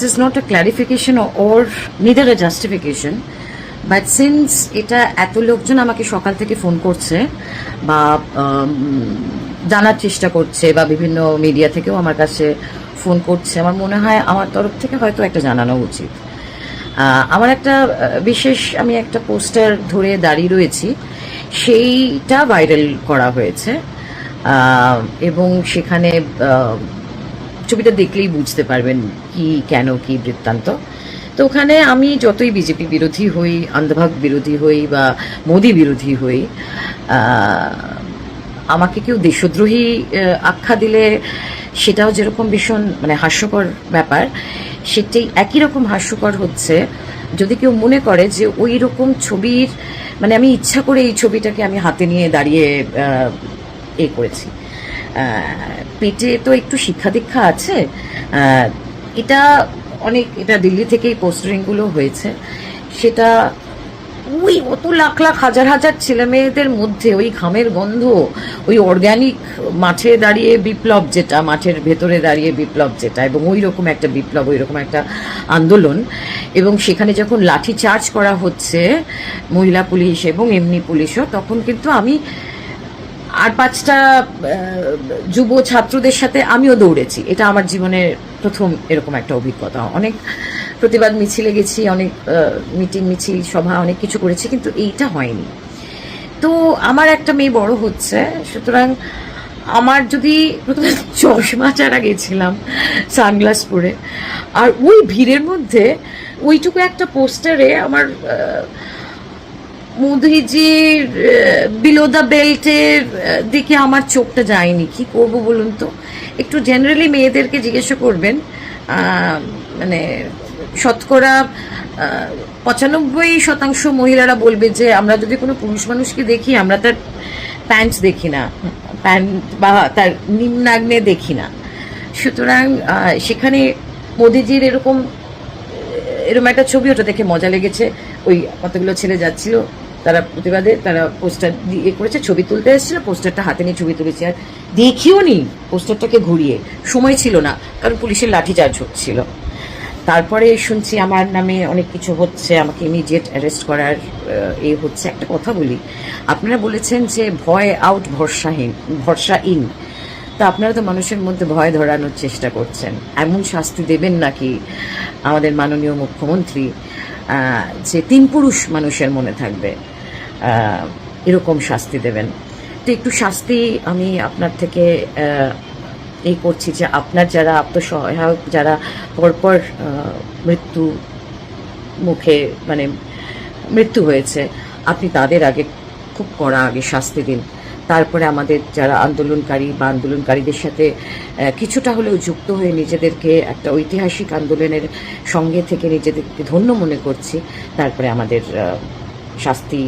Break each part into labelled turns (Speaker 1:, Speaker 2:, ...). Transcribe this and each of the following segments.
Speaker 1: is not a clarification or neither a justification, but since এটা এত লোকজন আমাকে সকাল থেকে ফোন করছে বা জানার চেষ্টা করছে বা বিভিন্ন মিডিয়া থেকেও আমার কাছে ফোন করছে, আমার মনে হয় আমার তরফ থেকে হয়তো একটা জানানো উচিত। আমার একটা বিশেষ, আমি একটা পোস্টার ধরে দাঁড়িয়ে রয়েছি, সেইটা ভাইরাল করা হয়েছে এবং সেখানে ছবিটা দেখলেই বুঝতে পারবেন কি কেন কি বৃত্তান্ত। তো ওখানে আমি যতই বিজেপি বিরোধী হই, অন্ধভাগ বিরোধী হই বা মোদি বিরোধী হই, আমাকে কেউ দেশদ্রোহী আখ্যা দিলে সেটাও যেরকম ভীষণ মানে হাস্যকর ব্যাপার, সেটাই একই রকম হাস্যকর হচ্ছে যদি কেউ মনে করে যে ওই রকম ছবির মানে আমি ইচ্ছা করে এই ছবিটাকে আমি হাতে নিয়ে দাঁড়িয়ে করেছি। পেটে তো একটু শিক্ষা দীক্ষা আছে। এটা এটা দিল্লি থেকেই পোস্টারিংগুলো হয়েছে, সেটা ওই অত লাখ লাখ হাজার হাজার ছেলে মেয়েদের মধ্যে ওই ঘামের গন্ধ, ওই অর্গ্যানিক মাঠে দাঁড়িয়ে বিপ্লব যেটা, মাঠের ভেতরে দাঁড়িয়ে বিপ্লব যেটা, এবং ওই রকম একটা বিপ্লব, ওই রকম একটা আন্দোলন, এবং সেখানে যখন লাঠি চার্জ করা হচ্ছে মহিলা পুলিশ এবং এমনি পুলিশও, তখন কিন্তু আমি আর 5টা যুব ছাত্রদের সাথে আমিও দৌড়েছি। এটা আমার জীবনের প্রথম এরকম একটা অভিজ্ঞতা। অনেক প্রতিবাদ মিছিলে গেছি, অনেক মিটিং মিছিল সভা অনেক কিছু করেছি, কিন্তু এইটা হয়নি। তো আমার একটা মেয়ে বড় হচ্ছে, সুতরাং আমার যদি প্রথমে চশমা ছাড়া গেছিলাম সানগ্লাস পরে, আর ওই ভিড়ের মধ্যে ওইটুকু একটা পোস্টারে আমার মোদিজির বিলো দ্য বেল্টের দিকে আমার চোখটা যায়নি। কি করব বলুন তো? একটু জেনারেলি মেয়েদেরকে জিজ্ঞাসা করবেন, মানে শতকরা 95% মহিলারা বলবে যে আমরা যদি কোনো পুরুষ মানুষকে দেখি, আমরা তার প্যান্ট দেখি না, প্যান্ট বা তার নিম্নাগ্নে দেখি না। সুতরাং সেখানে মোদিজির এরকম একটা ছবি, ওটা দেখে মজা লেগেছে। ওই কতগুলো ছেলে যাচ্ছিল, তারা প্রতিবাদে তারা পোস্টার দিয়ে করেছে, ছবি তুলতে এসেছিল, পোস্টারটা হাতে নিয়ে ছবি তুলেছে, আর দেখিও নি পোস্টারটাকে ঘুরিয়ে, সময় ছিল না কারণ পুলিশের লাঠিচার্জ হচ্ছিল। তারপরে শুনছি আমার নামে অনেক কিছু হচ্ছে, আমাকে ইমিডিয়েট অ্যারেস্ট করার হচ্ছে। একটা কথা বলি, আপনারা বলেছেন যে ভয় আউট ভরসা ইন, তা আপনারা তো মানুষের মধ্যে ভয় ধরানোর চেষ্টা করছেন। এমন শাস্তি দেবেন নাকি আমাদের মাননীয় মুখ্যমন্ত্রী যে 3 পুরুষ মানুষের মনে থাকবে, এরকম শাস্তি দেবেন? তো একটু শাস্তি আমি আপনার থেকে করছি যে আপনার যারা আত্মসহায়ক, যারা পরপর মৃত্যু মুখে মানে মৃত্যু হয়েছে, আপনি তাদের আগে খুব কড়া আগে শাস্তি দিন। তারপরে আমাদের যারা আন্দোলনকারী বা আন্দোলনকারীদের সাথে কিছুটা হলেও যুক্ত হয়ে নিজেদেরকে একটা ঐতিহাসিক আন্দোলনের সঙ্গে থেকে নিজেদেরকে ধন্য মনে করছি, তারপরে আমাদের শাস্তি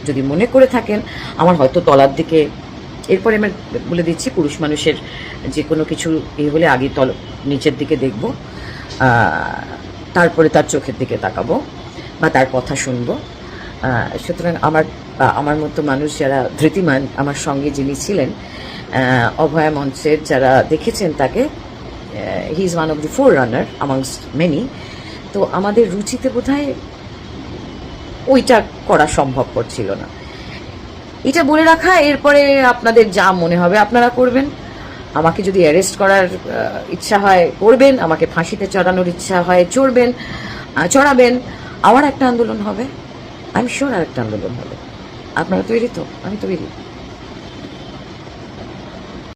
Speaker 1: যদি মনে করে থাকেন, আমার হয়তো তলার দিকে, এরপরে আমি বলে দিচ্ছি, পুরুষ মানুষের যে কোনো কিছু হলে আগে নিচের দিকে দেখব, তারপরে তার চোখের দিকে তাকাবো বা তার কথা শুনবো। সুতরাং আমার মতো মানুষ যারা ধৃতিমান, আমার সঙ্গে যিনি ছিলেন অভয়া মঞ্চের, যারা দেখেছেন তাকে, he is one of the four runner amongst many. তো আমাদের রুচিতে বোধহয় ওইটা করা সম্ভবপর ছিল না। এটা বলে রাখা, এরপরে আপনাদের যা মনে হবে আপনারা করবেন। আমাকে যদি অ্যারেস্ট করার ইচ্ছা হয় করবেন, আমাকে ফাঁসিতে চড়ানোর ইচ্ছা হয় চড়াবেন। আবার একটা আন্দোলন হবে, আই এম শিওর আর একটা আন্দোলন হবে। আপনারা তৈরি তো? আমি তৈরি।